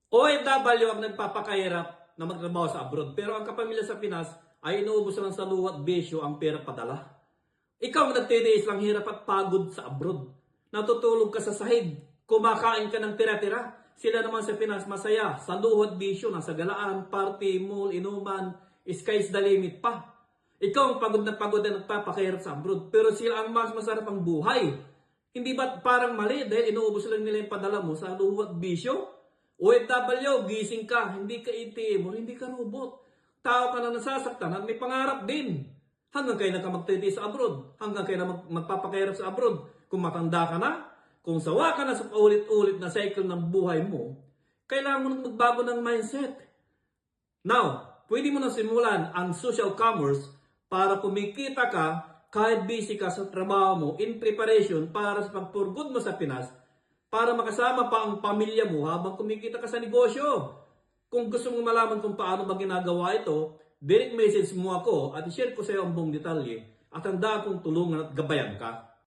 OFW ang nagpapakahirap na magtrabaho sa abroad. Pero ang kapamilya sa Pinas ay inuubos lang sa luwat bisyo ang pera padala. Ikaw ang nagtitiis lang hirap at pagod sa abroad. Natutulog ka sa sahig, kumakain ka ng tira-tira. Sila naman sa Pinas masaya, sa luwat bisyo, nasa galaan, party, mall, inuman, sky's the limit pa. Ikaw ang pagod na nagpapakahirap sa abroad. Pero sila ang mas masarap ang buhay. Hindi ba parang mali dahil inuubos lang nila yung padala mo sa luwat bisyo? OFW, gising ka, hindi ka ATM, hindi ka robot. Tao ka na nasasaktan at may pangarap din. Hanggang kayo na ka magtitiis sa abroad. Hanggang kayo na magpapakahirap sa abroad. Kung matanda ka na, kung sawa ka na sa paulit-ulit na cycle ng buhay mo, kailangan mo nang magbago ng mindset. Now, pwede mo na simulan ang social commerce para kumikita ka kahit busy ka sa trabaho mo in preparation para sa pagpurgod mo sa Pinas para makasama pa ang pamilya mo habang kumikita ka sa negosyo. Kung gusto mong malaman kung paano ba ginagawa ito, direct message mo ako at i-share ko sa iyo ang buong detalye at handa akong tulungan at gabayan ka.